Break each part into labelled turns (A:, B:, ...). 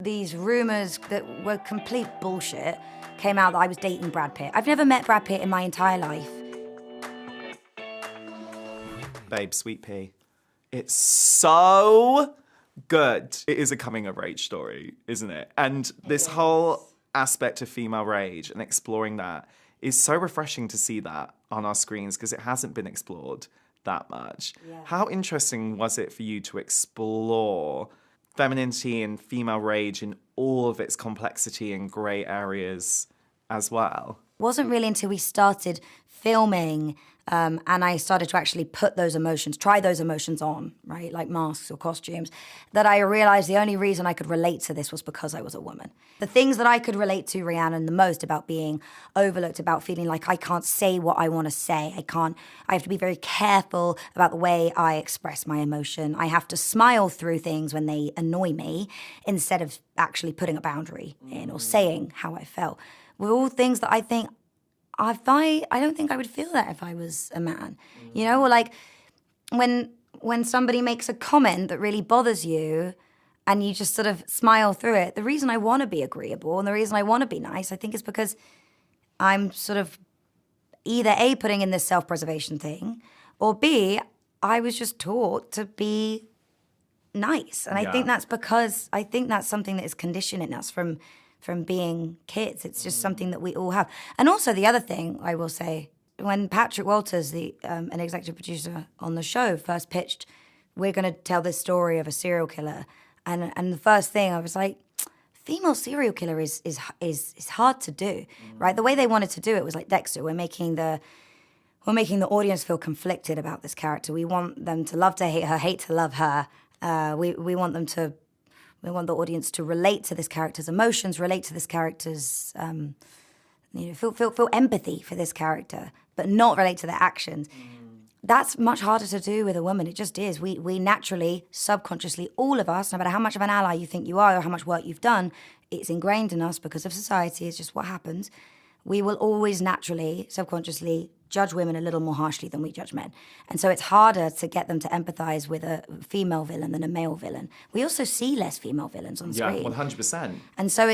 A: These rumours that were complete bullshit came out that I was dating Brad Pitt. I've never met Brad Pitt in my entire life.
B: Babe, Sweetpea. It's so good. It is a coming-of-age story, isn't it? And this whole aspect of female rage and exploring that is so refreshing to see that on our screens because it hasn't been explored that much.
A: Yeah.
B: How interesting was it for you to explore femininity and female rage in all of its complexity and grey areas as well?
A: It wasn't really until we started filming and I started to actually put those emotions, try those emotions on, right, like masks or costumes, that I realised the only reason I could relate to this was because I was a woman. The things that I could relate to Rhiannon the most about being overlooked, about feeling like I can't say what I want to say, I have to be very careful about the way I express my emotion. I have to smile through things when they annoy me instead of actually putting a boundary in or saying how I felt. Were all things that I think, I don't think I would feel that if I was a man, you know, or like when somebody makes a comment that really bothers you and you just sort of smile through it. The reason I want to be agreeable and the reason I want to be nice, I think is because I'm sort of either A, putting in this self-preservation thing, or B, I was just taught to be nice. And I think that's because, I think that's something that is conditioned in us from being kids. It's just something that we all have. And also the other thing I will say, when Patrick Walters, an executive producer on the show, first pitched, we're going to tell this story of a serial killer, and the first thing I was like, female serial killer is hard to do, right? The way they wanted to do it was like Dexter. We're making the audience feel conflicted about this character. We want them to love to hate her, hate to love her. We want the audience to relate to this character's emotions, relate to this character's, feel empathy for this character, but not relate to their actions. That's much harder to do with a woman. It just is. We naturally, subconsciously, all of us, no matter how much of an ally you think you are or how much work you've done, it's ingrained in us because of society. It's just what happens. We will always naturally, subconsciously, judge women a little more harshly than we judge men. And so it's harder to get them to empathize with a female villain than a male villain. We also see less female villains on screen.
B: Yeah, 100%.
A: And so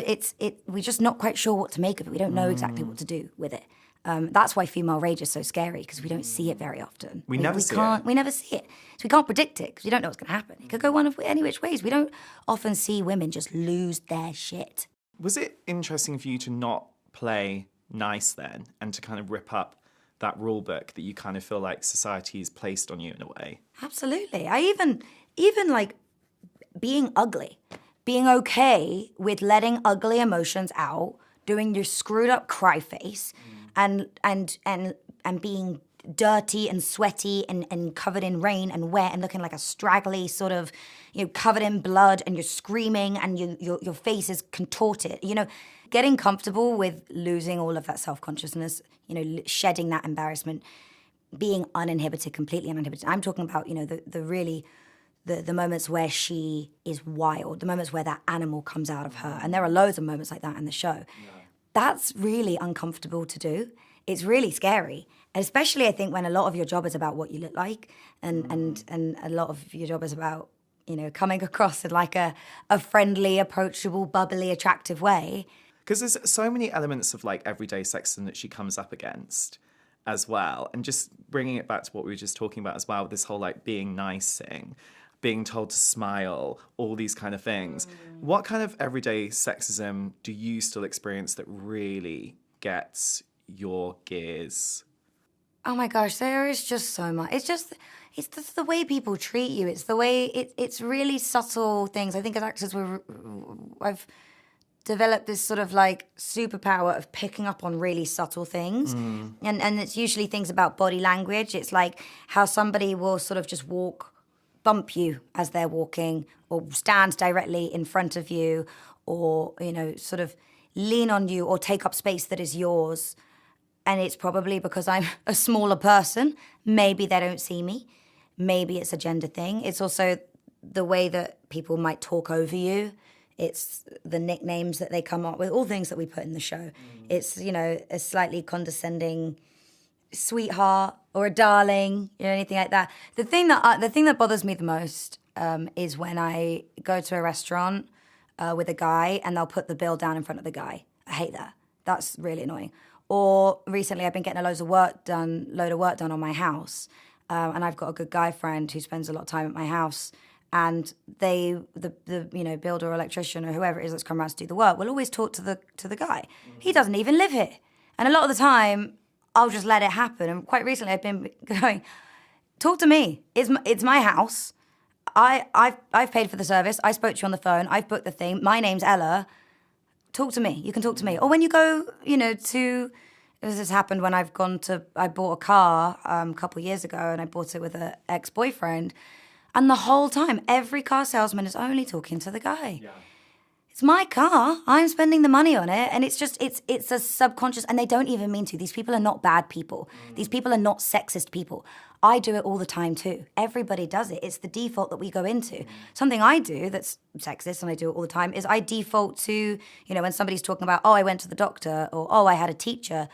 A: we're just not quite sure what to make of it. We don't know exactly what to do with it. That's why female rage is so scary, because we don't see it very often.
B: We never see
A: it. We never see it. So we can't predict it, because we don't know what's going to happen. It could go one of any which ways. We don't often see women just lose their shit.
B: Was it interesting for you to not play nice then, and to kind of rip up that rule book that you kind of feel like society has placed on you in a way?
A: Absolutely. I even like being ugly, being okay with letting ugly emotions out, doing your screwed up cry face, and being dirty and sweaty and covered in rain and wet and looking like a straggly sort of, covered in blood, and you're screaming and your face is contorted, getting comfortable with losing all of that self-consciousness, shedding that embarrassment, being uninhibited, completely uninhibited. I'm talking about, the moments where she is wild, the moments where that animal comes out of her. And there are loads of moments like that in the show. Yeah. That's really uncomfortable to do. It's really scary. And especially, I think, when a lot of your job is about what you look like and a lot of your job is about, coming across in like a friendly, approachable, bubbly, attractive way.
B: Because there's so many elements of like everyday sexism that she comes up against as well. And just bringing it back to what we were just talking about as well, this whole like being nice thing, being told to smile, all these kind of things. What kind of everyday sexism do you still experience that really gets your gears?
A: Oh my gosh, there is just so much. It's just the way people treat you. It's the way, it's really subtle things. I think as actors, I've developed this sort of like superpower of picking up on really subtle things. And it's usually things about body language. It's like how somebody will sort of just bump you as they're walking, or stand directly in front of you, or, sort of lean on you or take up space that is yours. And it's probably because I'm a smaller person. Maybe they don't see me. Maybe it's a gender thing. It's also the way that people might talk over you. It's the nicknames that they come up with, all things that we put in the show. It's, a slightly condescending sweetheart or a darling, anything like that. The thing that bothers me the most is when I go to a restaurant with a guy and they'll put the bill down in front of the guy. I hate that. That's really annoying. Or recently I've been getting load of work done on my house. And I've got a good guy friend who spends a lot of time at my house. And the builder or electrician or whoever it is that's come around to do the work will always talk to the guy. He doesn't even live here. And a lot of the time, I'll just let it happen. And quite recently, I've been going, talk to me. It's my house. I've paid for the service. I spoke to you on the phone. I've booked the thing. My name's Ella. Talk to me. You can talk to me. Or when you go, this has happened when I bought a car a couple of years ago, and I bought it with an ex-boyfriend. And the whole time, every car salesman is only talking to the guy. Yeah. It's my car. I'm spending the money on it. And it's a subconscious, and they don't even mean to. These people are not bad people. These people are not sexist people. I do it all the time too. Everybody does it. It's the default that we go into. Something I do that's sexist, and I do it all the time, is I default to, when somebody's talking about, oh, I went to the doctor, or, oh, I had a teacher.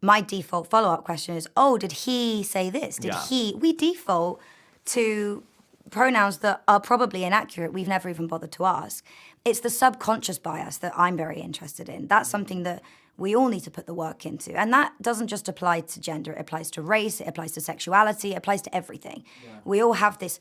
A: My default follow-up question is, oh, did he say this? We default to pronouns that are probably inaccurate. We've never even bothered to ask. It's the subconscious bias that I'm very interested in. That's something that we all need to put the work into. And that doesn't just apply to gender. It applies to race. It applies to sexuality. It applies to everything. Yeah. We all have this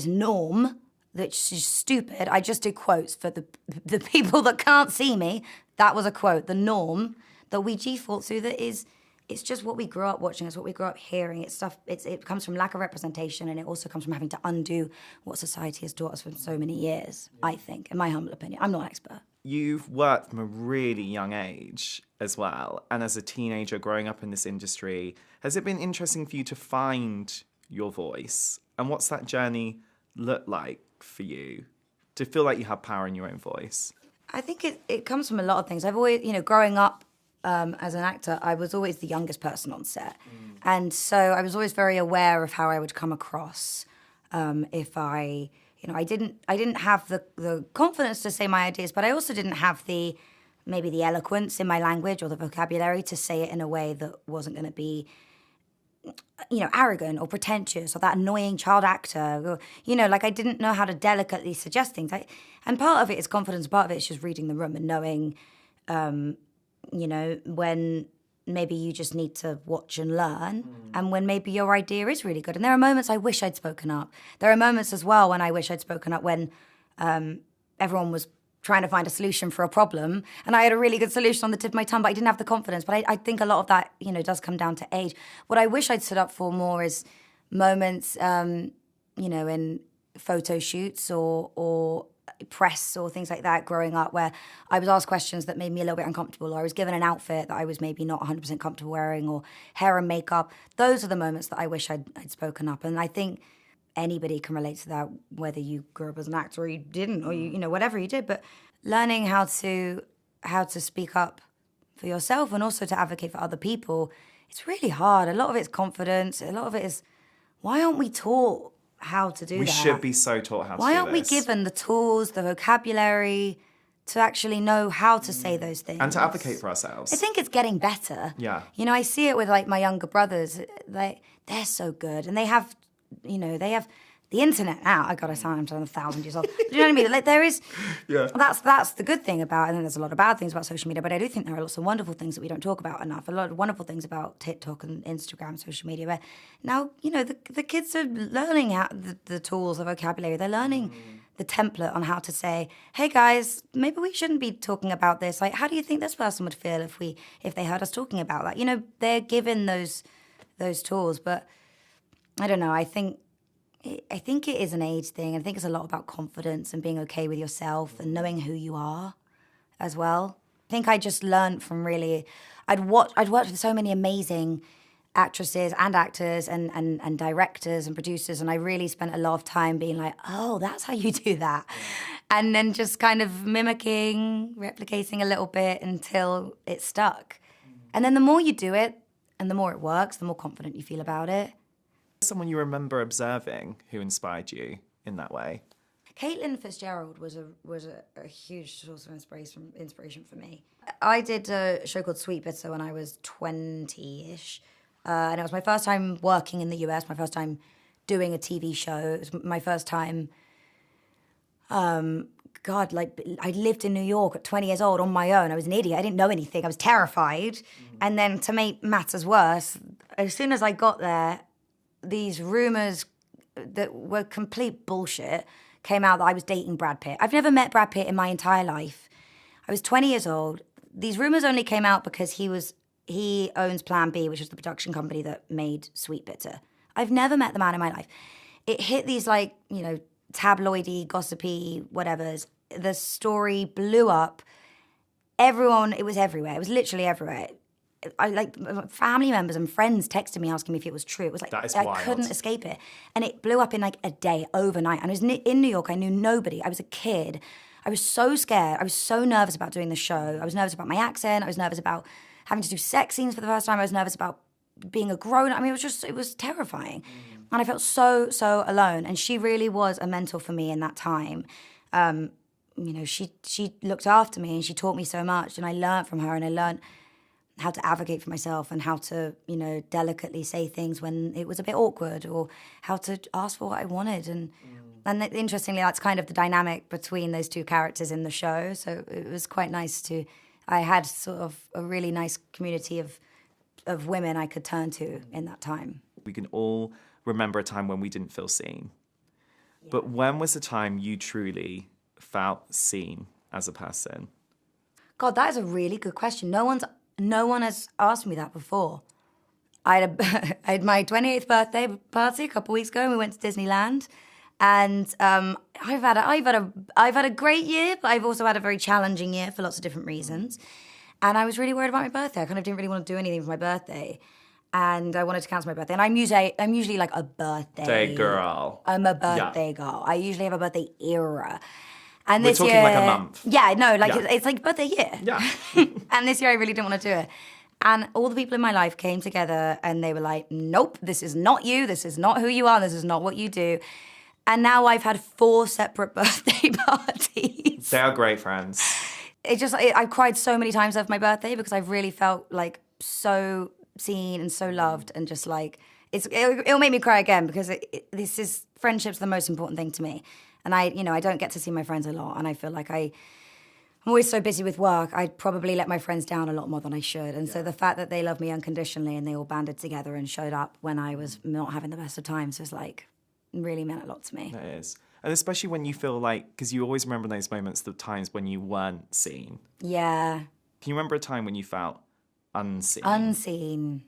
A: norm that's just stupid. I just do quotes for the people that can't see me. That was a quote. The norm that we default to it's just what we grew up watching. It's what we grew up hearing. It comes from lack of representation, and it also comes from having to undo what society has taught us for so many years, I think, in my humble opinion. I'm not an expert.
B: You've worked from a really young age as well. And as a teenager growing up in this industry, has it been interesting for you to find your voice? And what's that journey look like for you? To feel like you have power in your own voice?
A: I think it comes from a lot of things. I've always, growing up, as an actor, I was always the youngest person on set. And so I was always very aware of how I would come across if I didn't have the confidence to say my ideas, but I also didn't have maybe the eloquence in my language or the vocabulary to say it in a way that wasn't going to be, arrogant or pretentious or that annoying child actor. I didn't know how to delicately suggest things. And part of it is confidence, part of it is just reading the room and knowing, when maybe you just need to watch and learn, and when maybe your idea is really good. And there are moments I wish I'd spoken up. There are moments as well when I wish I'd spoken up when everyone was trying to find a solution for a problem, and I had a really good solution on the tip of my tongue, but I didn't have the confidence. But I think a lot of that, does come down to age. What I wish I'd stood up for more is moments, in photo shoots or press or things like that growing up, where I was asked questions that made me a little bit uncomfortable, or I was given an outfit that I was maybe not 100% comfortable wearing, or hair and makeup. Those are the moments that I wish I'd spoken up. And I think anybody can relate to that, whether you grew up as an actor or you didn't, or you whatever you did. But learning how to speak up for yourself and also to advocate for other people, it's really hard. A lot of it's confidence. A lot of it is, why aren't we taught how to do that?
B: We should be so taught how to do this.
A: Why aren't we given the tools, the vocabulary to actually know how to say those things?
B: And to advocate for ourselves.
A: I think it's getting better.
B: Yeah.
A: I see it with my younger brothers. They're so good, and they have the internet now. I gotta sound I'm 1,000 years old. Do you know what I mean? There is. Yeah. That's the good thing about it. And then there's a lot of bad things about social media, but I do think there are lots of wonderful things that we don't talk about enough. A lot of wonderful things about TikTok and Instagram, social media, where now the kids are learning how the tools, the vocabulary. They're learning the template on how to say, "Hey guys, maybe we shouldn't be talking about this. How do you think this person would feel if they heard us talking about that?" They're given those tools, but I don't know. I think it is an age thing. I think it's a lot about confidence and being okay with yourself and knowing who you are as well. I think I just learned from I'd worked with so many amazing actresses and actors and directors and producers, and I really spent a lot of time being like, oh, that's how you do that. And then just kind of mimicking, replicating a little bit until it stuck. And then the more you do it and the more it works, the more confident you feel about it.
B: Someone you remember observing who inspired you in that way?
A: Caitlin Fitzgerald was a huge source of inspiration for me. I did a show called Sweetpea when I was 20-ish. And it was my first time working in the US, my first time doing a TV show. It was my first time God, like I lived in New York at 20 years old on my own. I was an idiot. I didn't know anything. I was terrified. And then to make matters worse, as soon as I got there, these rumors that were complete bullshit came out that I was dating Brad Pitt. I've never met Brad Pitt in my entire life. I was 20 years old. These rumors only came out because he owns Plan B, which is the production company that made Sweetpea. I've never met the man in my life. It hit these like, you know, tabloidy, gossipy, whatever's. The story blew up. Everyone, it was everywhere. It was literally everywhere. I like family members and friends texted me asking me if it was true. It was like
B: That is
A: I
B: wild.
A: couldn't escape it, and it blew up in like a day, overnight. And I was in New York. I knew nobody. I was a kid. I was so scared. I was so nervous about doing the show. I was nervous about my accent. I was nervous about having to do sex scenes for the first time. I was nervous about being a grown. I mean, it was terrifying, and I felt so alone. And she really was a mentor for me in that time. You know, she looked after me and she taught me so much, and I learned from her, and I learned how to advocate for myself and how to, you know, delicately say things when it was a bit awkward, or how to ask for what I wanted. And interestingly, that's kind of the dynamic between those two characters in the show. So it was quite nice I had sort of a really nice community of women I could turn to in that time.
B: We can all remember a time when we didn't feel seen. Yeah. But when was the time you truly felt seen as a person?
A: God, that is a really good question. No one has asked me that before. I had my 28th birthday party a couple of weeks ago, and we went to Disneyland. And I've had a great year, but I've also had a very challenging year for lots of different reasons. And I was really worried about my birthday. I kind of didn't really want to do anything for my birthday, and I wanted to cancel my birthday. And I'm usually like a birthday
B: Day girl.
A: I'm a birthday girl. I usually have a birthday era. And
B: We're
A: this
B: talking
A: year,
B: like a month.
A: Yeah, no, like it's like birthday year.
B: Yeah.
A: And this year I really didn't want to do it. And all the people in my life came together and they were like, nope, this is not you. This is not who you are. This is not what you do. And now I've had 4 separate birthday parties.
B: They are great friends.
A: I've cried so many times over my birthday because I've really felt like so seen and so loved, and just like, it'll make me cry again because friendship's the most important thing to me. And I don't get to see my friends a lot, and I feel like I'm always so busy with work. I probably let my friends down a lot more than I should. And so the fact that they love me unconditionally and they all banded together and showed up when I was not having the best of times was like, really meant a lot to me.
B: That is. And especially when you feel like, because you always remember those moments, the times when you weren't seen.
A: Yeah.
B: Can you remember a time when you felt unseen?
A: Unseen.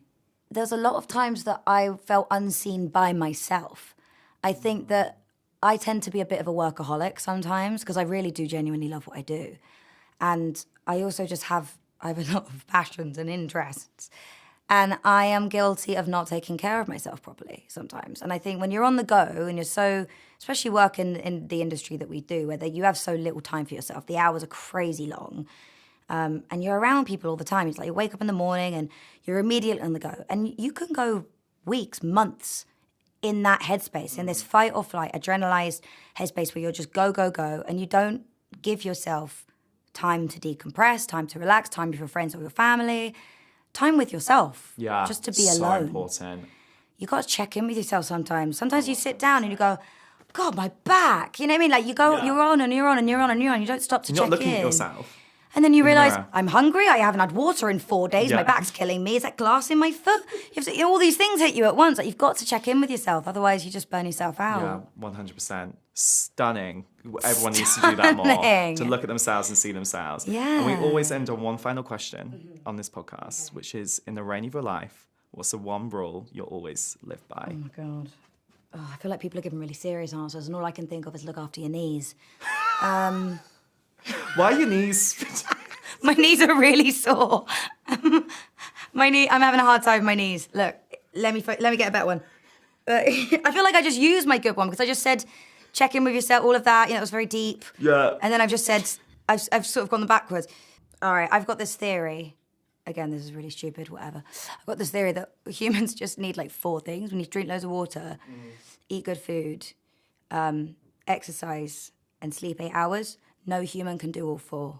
A: There's a lot of times that I felt unseen by myself. I think that I tend to be a bit of a workaholic sometimes because I really do genuinely love what I do. And I also just I have a lot of passions and interests. And I am guilty of not taking care of myself properly sometimes. And I think when you're on the go and you're so, especially working in the industry that we do, where you have so little time for yourself, the hours are crazy long, and you're around people all the time. It's like you wake up in the morning and you're immediately on the go. And you can go weeks, months in that headspace, in this fight or flight, adrenalized headspace where you're just go, go, go, and you don't give yourself time to decompress, time to relax, time with your friends or your family, time with yourself.
B: Yeah,
A: just to be
B: so
A: alone.
B: important.
A: You got to check in with yourself sometimes. Sometimes you sit down and you go, God, my back. You know what I mean? Like you go, you're on and you're on and you're on and you're on. You don't stop to
B: You're
A: check in.
B: not looking at yourself.
A: And then you
B: in the
A: realise,
B: mirror.
A: I'm hungry, I haven't had water in 4 days,
B: Yeah.
A: my back's killing me, is that glass in my foot? All these things hit you at once. Like, you've got to check in with yourself, otherwise you just burn yourself out.
B: Yeah, 100%. Stunning. Everyone needs to do that more.
A: Stunning.
B: To look at themselves and see themselves.
A: Yeah.
B: And we always end on one final question on this podcast, which is, in the reign of your life, what's the one rule you'll always live by?
A: Oh my God. Oh, I feel like people are giving really serious answers, and all I can think of is look after your knees.
B: Why are your knees?
A: My knees are really sore. I'm having a hard time with my knees. Look, let me get a better one. I feel like I just used my good one because I just said, check in with yourself, all of that. You know, it was very deep.
B: Yeah.
A: And then I've just said, I've sort of gone backwards. All right, I've got this theory. Again, this is really stupid, whatever. I've got this theory that humans just need like 4 things. We need to drink loads of water, eat good food, exercise, and sleep 8 hours. No human can do all 4.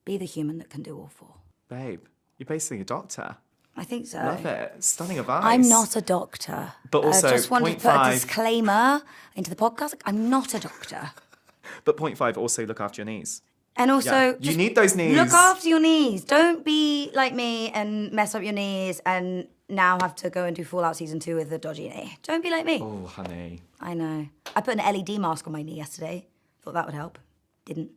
A: Be the human that can do all 4.
B: Babe, you're basically a doctor.
A: I think so.
B: Love it. Stunning advice.
A: I'm not a doctor.
B: But also,
A: I just wanted to
B: point
A: put a
B: 5.
A: disclaimer into the podcast. I'm not a doctor.
B: But point 5, also look after your knees.
A: And also,
B: Yeah. You need those knees.
A: Look after your knees. Don't be like me and mess up your knees and now have to go and do Fallout Season 2 with a dodgy knee. Don't be like me.
B: Oh, honey.
A: I know. I put an LED mask on my knee yesterday. Thought that would help. Didn't.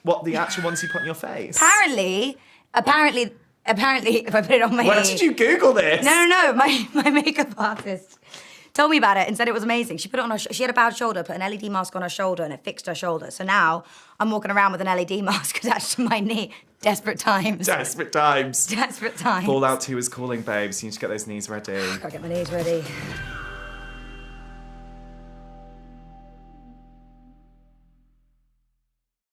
B: What, the actual ones you put on your face?
A: Apparently, if I put it on my
B: Where did you Google this?
A: No. My makeup artist told me about it and said it was amazing. She put it on her. She had a bad shoulder, put an LED mask on her shoulder, and it fixed her shoulder. So now I'm walking around with an LED mask attached to my knee. Desperate times.
B: Desperate times.
A: Desperate times.
B: Fallout 2 is calling, babes. You need to get those knees ready.
A: Gotta get my knees ready.